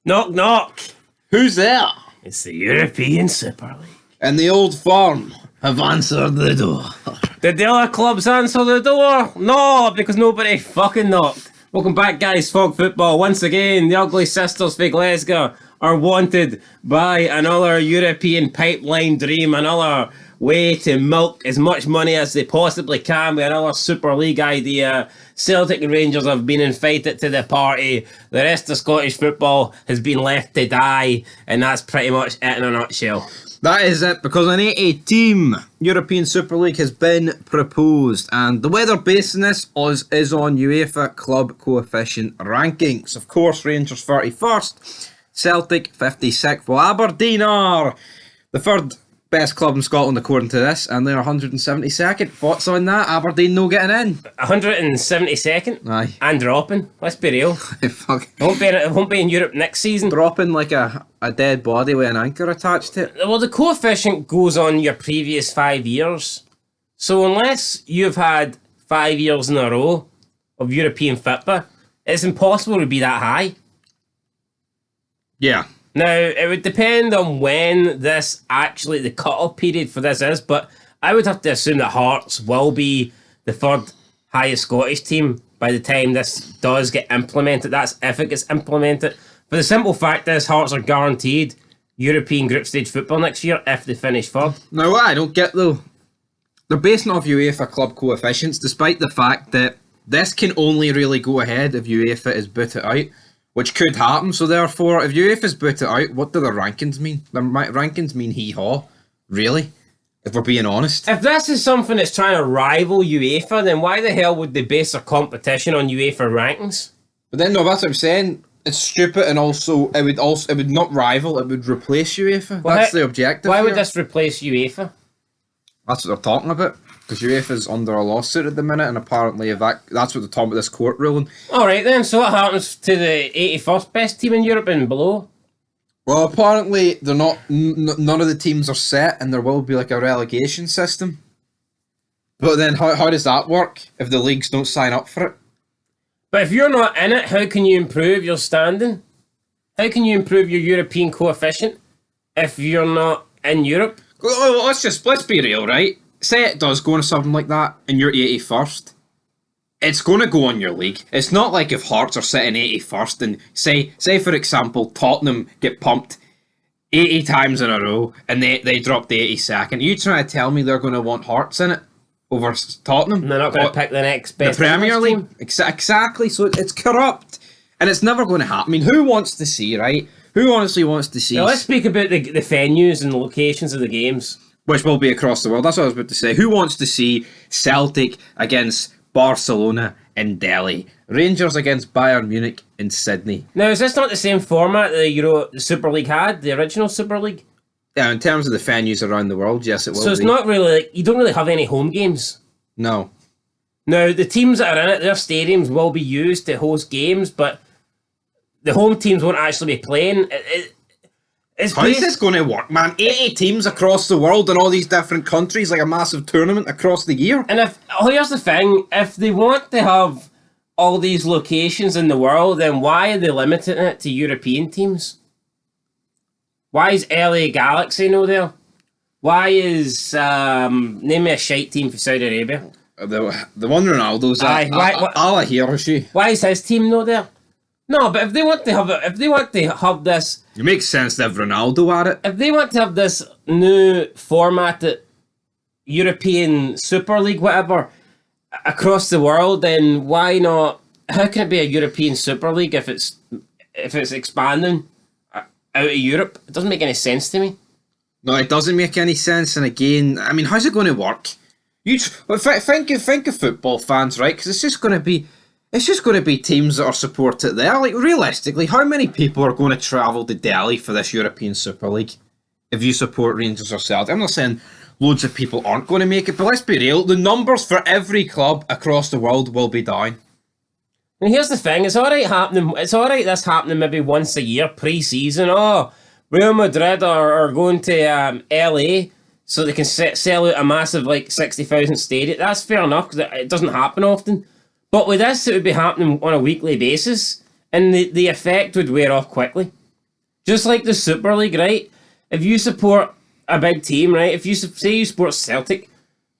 Knock, knock. Who's there? It's the European Super League. And the old firm have answered the door. Did the other clubs answer the door? No, because nobody fucking knocked. Welcome back, guys. Fog Football. Once again, the Ugly Sisters of Glasgow are wanted by another European pipeline dream, another way to milk as much money as they possibly can with another Super League idea. Celtic and Rangers have been invited to the party. The rest of Scottish football has been left to die, and that's pretty much it in a nutshell. That is it, because an 80-team European Super League has been proposed, and the way they're basing this is on UEFA Club Coefficient rankings. Of course, Rangers 31st, Celtic 56th, well, Aberdeen are the third best club in Scotland according to this, and they're 172nd. Thoughts on that? Aberdeen no getting in? 172nd? Aye. And dropping. Let's be real. Fuck. It won't be in Europe next season. Dropping like a dead body with an anchor attached to it. Well, the coefficient goes on your previous 5 years. So unless you've had 5 years in a row of European football, it's impossible to be that high. Yeah. Now, it would depend on when the cut-off period for this is, but I would have to assume that Hearts will be the third highest Scottish team by the time this does get implemented. That's if it gets implemented. For the simple fact is, Hearts are guaranteed European group stage football next year if they finish third. Now, what I don't get though, they're basing off UEFA club coefficients, despite the fact that this can only really go ahead if UEFA is booted out, which could happen. So therefore, if UEFA's booted out, what do the rankings mean? The rankings mean hee-haw, really, if we're being honest. If this is something that's trying to rival UEFA, then why the hell would they base their competition on UEFA rankings? But then, no, that's what I'm saying. It's stupid, and it would not rival, it would replace UEFA. Well, that's the objective. Why here. would this replace UEFA? That's what they're talking about. Because UEFA's under a lawsuit at the minute, and apparently that's what they're talking about, this court ruling. Alright then, so what happens to the 81st best team in Europe and below? Well, apparently they're not. None of the teams are set, and there will be like a relegation system. But then, how does that work if the leagues don't sign up for it? But if you're not in it, how can you improve your standing? How can you improve your European coefficient if you're not in Europe? Let's be real, right? Say it does go into something like that, and you're 81st. It's going to go on your league. It's not like if Hearts are sitting 81st and say for example, Tottenham get pumped 80 times in a row and they drop the 82nd. Are you trying to tell me they're going to want Hearts in it over Tottenham? They're not going to pick the next best. The Premier League? Team. Exactly. So it's corrupt. And it's never going to happen. I mean, who wants to see, right? Who honestly wants to see... Now let's speak about the venues and the locations of the games. Which will be across the world. That's what I was about to say. Who wants to see Celtic against Barcelona in Delhi? Rangers against Bayern Munich in Sydney? Now, is this not the same format the Super League had, the original Super League? Yeah, in terms of the venues around the world, yes, it will be. So it's not really... Like, you don't really have any home games. No. Now, the teams that are in it, their stadiums will be used to host games, but the home teams won't actually be playing. How is this going to work, man? 80 teams across the world in all these different countries, like a massive tournament across the year. And here's the thing, if they want to have all these locations in the world, then why are they limiting it to European teams? Why is LA Galaxy no there? Why is, name me a shite team for Saudi Arabia. The one Ronaldo's at, Al Hiroshi. Why is his team no there? No, but if they want to have this... It makes sense to have Ronaldo at it. If they want to have this new formatted European Super League, whatever, across the world, then why not? How can it be a European Super League if it's expanding out of Europe? It doesn't make any sense to me. No, it doesn't make any sense. And again, I mean, how's it going to work? Think of football fans, right? Because it's just going to be teams that are supported there. Like, realistically, how many people are going to travel to Delhi for this European Super League if you support Rangers or Celtic? I'm not saying loads of people aren't going to make it, but let's be real. The numbers for every club across the world will be down. And here's the thing, it's alright this happening maybe once a year, pre-season. Oh, Real Madrid are going to LA so they can sell out a massive, 60,000 stadium. That's fair enough, because it doesn't happen often. But with this, it would be happening on a weekly basis, and the effect would wear off quickly. Just like the Super League, right? If you support a big team, right? If you say you support Celtic,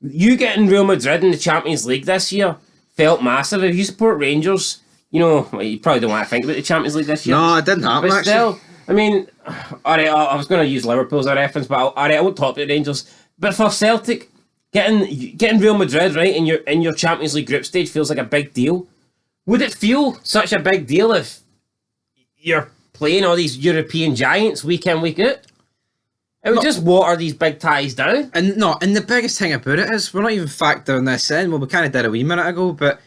you getting Real Madrid in the Champions League this year felt massive. If you support Rangers, you know, well, you probably don't want to think about the Champions League this year. No, it didn't happen, But actually. still, I mean, alright, I was going to use Liverpool as a reference, but I won't talk about Rangers. But for Celtic, getting Real Madrid right in your Champions League group stage feels like a big deal. Would it feel such a big deal if you're playing all these European giants week in, week out? It would just water these big ties down. And the biggest thing about it is we're not even factoring this in. Well, we kind of did a wee minute ago, but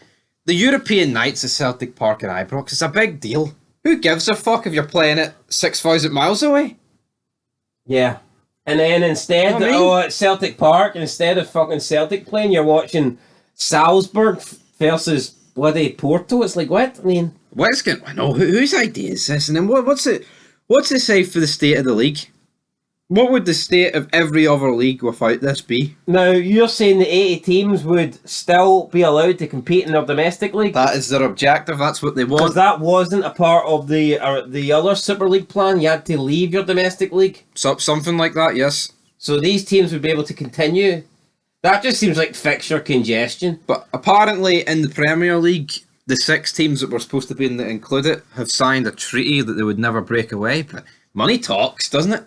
the European nights at Celtic Park and Ibrox is a big deal. Who gives a fuck if you're playing it 6,000 miles away? Yeah. And then instead, at Celtic Park, instead of fucking Celtic playing, you're watching Salzburg versus bloody Porto. It's like, what? I mean, What's going? I know whose idea is this? And then what's it? What's it say for the state of the league? What would the state of every other league without this be? now you're saying the 80 teams would still be allowed to compete in their domestic league? That is their objective. That's what they Because want. that wasn't a part of the other Super League plan. You had to leave your domestic league. Something like that. Yes. So these teams would be able to continue. That just seems like fixture congestion. But apparently, in the Premier League, the 6 teams that were supposed to be included have signed a treaty that they would never break away. But money talks, doesn't it?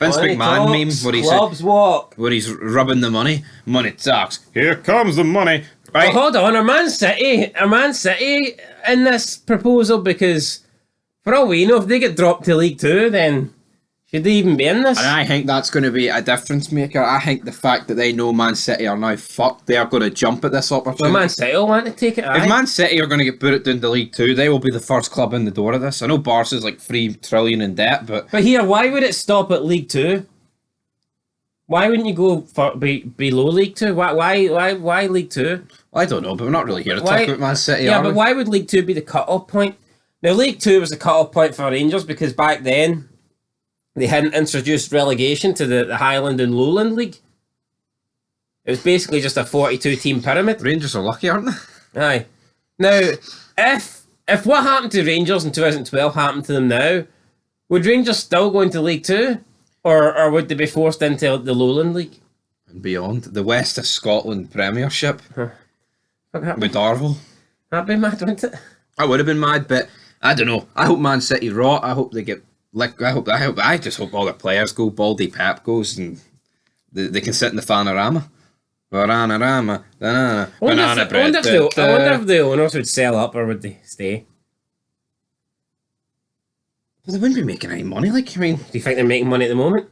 Vince Money McMahon talks, meme where he clubs walk. where he's rubbing the money. Money talks. Here comes the money. Right. Well, hold on, are Man City in this proposal? Because for all we know, if they get dropped to League Two, then should they even be in this? And I think that's going to be a difference maker. I think the fact that they know Man City are now fucked, they are going to jump at this Well, opportunity. Man City will want to take it. If Aye. Man City are going to get put it down to League Two, they will be the first club in the door of this. I know Barca's like 3 trillion in debt, but But here, why would it stop at League Two? Why wouldn't you go for below League Two? Why League Two? I don't know. But we're not really here to Why- talk about Man City, Yeah, are but we? why would League Two be the cut-off point? Now, League Two was the cut-off point for Rangers because back then they hadn't introduced relegation to the Highland and Lowland League. It was basically just a 42-team pyramid. Rangers are lucky, aren't they? Aye. Now, if what happened to Rangers in 2012 happened to them now, would Rangers still go into League Two? Or would they be forced into the Lowland League? And beyond the West of Scotland Premiership Fuck, that'd with Darvel. be mad, wouldn't it? I would have been mad, but I don't know. I hope Man City rot. I hope they get I just hope all the players go. Baldy Pep goes and they can sit in the Fanorama. Banana, I wonder banana if bread. the owners would sell up or would they stay? Well, they wouldn't be making any money. Like, I mean, Do you think they're making money at the moment?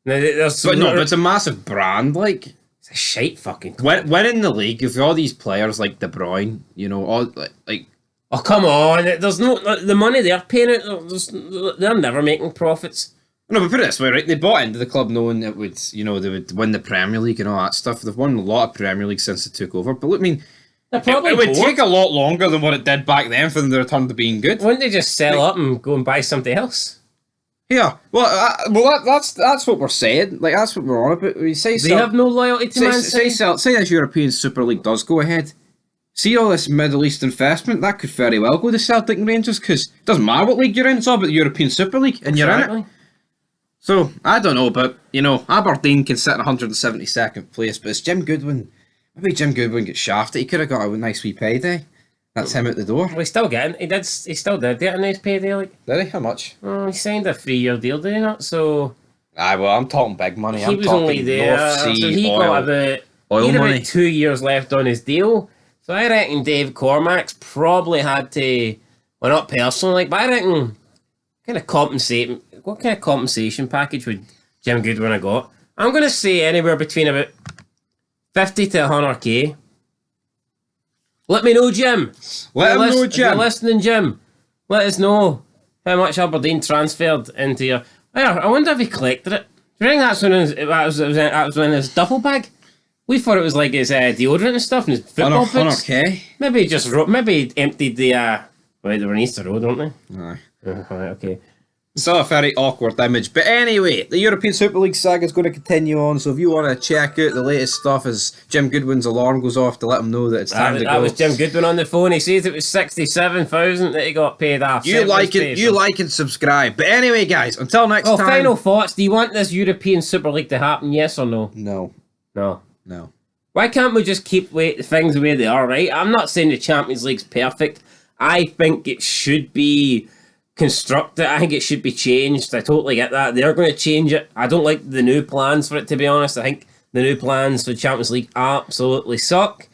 No, there's but no, but it's a massive brand. Like, it's a shite fucking. winning the league, if all these players like De Bruyne, you know, all like Oh come on! There's no the money they're paying out. They're never making profits. no, but put it this way, right? They bought into the club knowing it would, you know, they would win the Premier League and all that stuff. They've won a lot of Premier League since they took over. But look, I mean, They're probably it would bored. take a lot longer than what it did back then for them to return to being good. Wouldn't they just sell up and go and buy something else? Yeah, that's what we're saying. Like, that's what we're on about. We say They have no loyalty to Man City. say this European Super League does go ahead. See all this Middle East investment, that could very well go to Celtic and Rangers, because it doesn't matter what league you're in, it's all about the European Super League, and you're in it. Exactly. So, I don't know, but, you know, Aberdeen can sit in 172nd place, but it's Jim Goodwin. Maybe Jim Goodwin gets shafted. He could have got a nice wee payday. That's him out the door. Well, he's still getting. He still did get a nice payday. Like, Did he? How much? he signed a 3-year deal, did he not? So Aye, well, I'm talking big money. he I'm was talking only there. North Sea So he oil. got about oil he had money. about 2 years left on his deal. So I reckon Dave Cormack's probably had to, well, not personally, but I reckon what kind of compensation package would Jim Goodwin have got? I'm going to say anywhere between about 50 to 100k. Let me know, Jim. Let him know, If you're Jim. listening, Jim, let us know how much Aberdeen transferred into your... I wonder if he collected it. Do you think that's when that was in his duffel bag? We thought it was like his deodorant and stuff and his football boots. 100k? Maybe he just maybe he emptied the... Right, they were in Easter Road, weren't they? Aye. Right, okay. It's not a very awkward image. But anyway, the European Super League saga is going to continue on. So if you want to check out the latest stuff as Jim Goodwin's alarm goes off to let him know that it's time to go. That was Jim Goodwin on the phone. He says it was 67,000 that he got paid off. You like and subscribe. But anyway, guys, until next time. Final thoughts. Do you want this European Super League to happen? Yes or no? No. No. Why can't we just keep things the way they are, right? I'm not saying the Champions League's perfect. I think it should be constructed. I think it should be changed. I totally get that. They're going to change it. I don't like the new plans for it, to be honest. I think the new plans for the Champions League absolutely suck.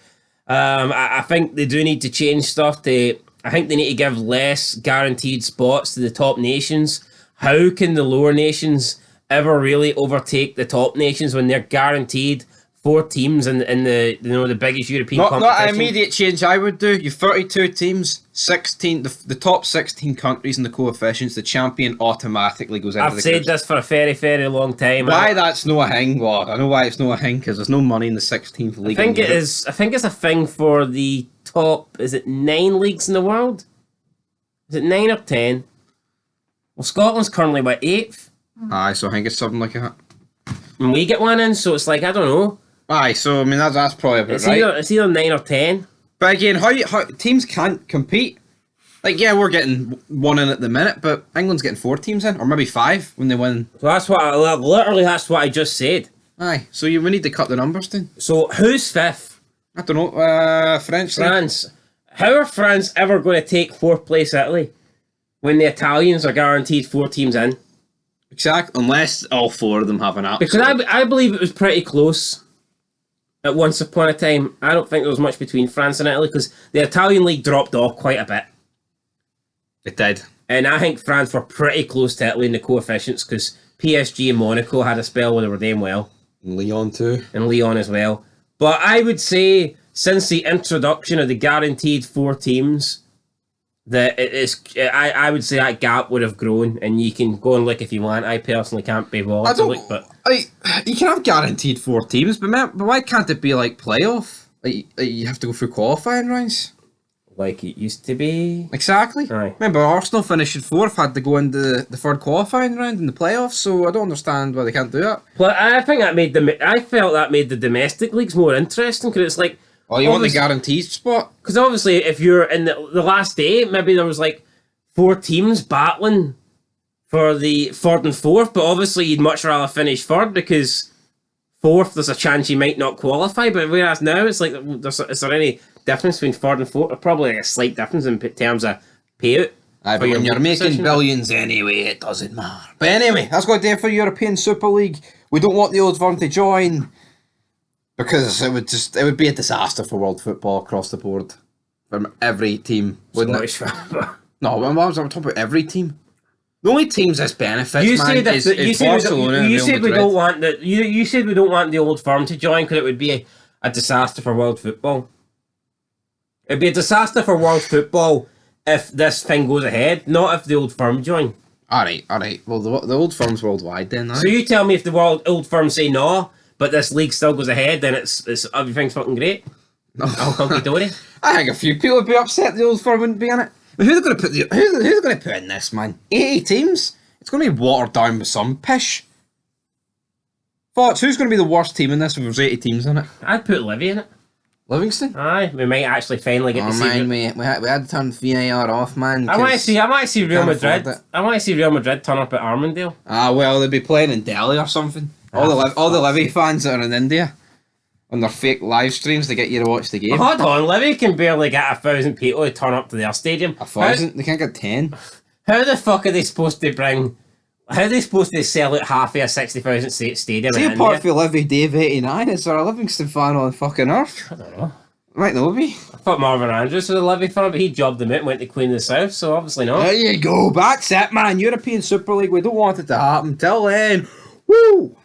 I think they do need to change stuff. I think they need to give less guaranteed spots to the top nations. How can the lower nations ever really overtake the top nations when they're guaranteed 4 teams in the the biggest European competition? Not an immediate change I would do. You've 32 teams, 16 the top 16 countries in the coefficients. The champion automatically goes into the groups. I've said this for a very, very long time. Why that's no a thing? Well, I know why it's no a thing, because there's no money in the 16th league. I think it is. I think it's a thing for the top. Is it 9 leagues in the world? Is it 9 or 10? Well, Scotland's currently 8th. Aye, so I think it's something like that. And we get one in, so it's like, I don't know. Aye, so I mean that's probably about It's right. It's either 9 or 10. But again, how teams can't compete. Like, yeah, we're getting 1 in at the minute, but England's getting 4 teams in, or maybe 5 when they win. So that's what that's what I just said. Aye, so we need to cut the numbers down. So who's 5th? I don't know. French. France. How are France ever going to take 4th place Italy when the Italians are guaranteed 4 teams in? Exactly, unless all 4 of them have an Because I believe it was pretty close. At once upon a time, I don't think there was much between France and Italy because the Italian league dropped off quite a bit. It did. And I think France were pretty close to Italy in the coefficients because PSG and Monaco had a spell where they were doing well. And Lyon too. And Lyon as well. But I would say since the introduction of the guaranteed 4 teams, that it is. I would say that gap would have grown, and you can go and look if you want. I personally can't be bothered to look, but you can have guaranteed 4 teams, but why can't it be like playoff? Like you have to go through qualifying rounds, like it used to be. Exactly. Aye. Remember, Arsenal finishing 4th had to go into the 3rd qualifying round in the playoffs, so I don't understand why they can't do that. But I think that made I felt that made the domestic leagues more interesting because it's like. Oh, you want the guaranteed spot? Because obviously, if you're in the last day, maybe there was like 4 teams battling for the 3rd and 4th, but obviously you'd much rather finish 3rd because 4th there's a chance you might not qualify. But whereas now it's like, is there any difference between 3rd and 4th? Probably a slight difference in terms of payout. Aye, but when you're making position. Billions anyway, it doesn't matter. But anyway, that's going to do it for European Super League. We don't want the old firm to join. Because it would be a disaster for world football across the board. From every team, wouldn't it? No, I'm talking about every team. The only teams this benefits, you man, is Barcelona. You said we don't want the you said we don't want the old firm to join because it would be a disaster for world football. It'd be a disaster for world football if this thing goes ahead, not if the old firm join. Alright. Well, the old firm's worldwide then. So you tell me if the old firm say no, but this league still goes ahead, then it's everything's fucking great. No. Hunky-dory. I think a few people would be upset the old firm wouldn't be in it. But who's going to put in this, man? 80 teams? It's going to be watered down with some pish. Thoughts? Who's going to be the worst team in this if there's 80 teams in it? I'd put Livy in it. Livingston? Aye, we might actually finally get to see. Man, we had to turn VAR off, man. I want to see Real Madrid. I want to see Real Madrid turn up at Armandale. Ah, well, they'd be playing in Delhi or something. All the Livy fans that are in India on their fake live streams to get you to watch the game. Hold on, Livy can barely get 1,000 people to turn up to their stadium. 1,000? They can't get 10. How the fuck are they supposed to bring? How are they supposed to sell out half of a 60,000 stadium? See, apart from Livy Dave 89, is there a Livingston fan on fucking earth? I don't know. Might not be. I thought Marvin Andrews was a Livy fan, but he jobbed them out and went to Queen of the South, so obviously not. There you go. That's it, man. European Super League. We don't want it to happen. Till then, woo!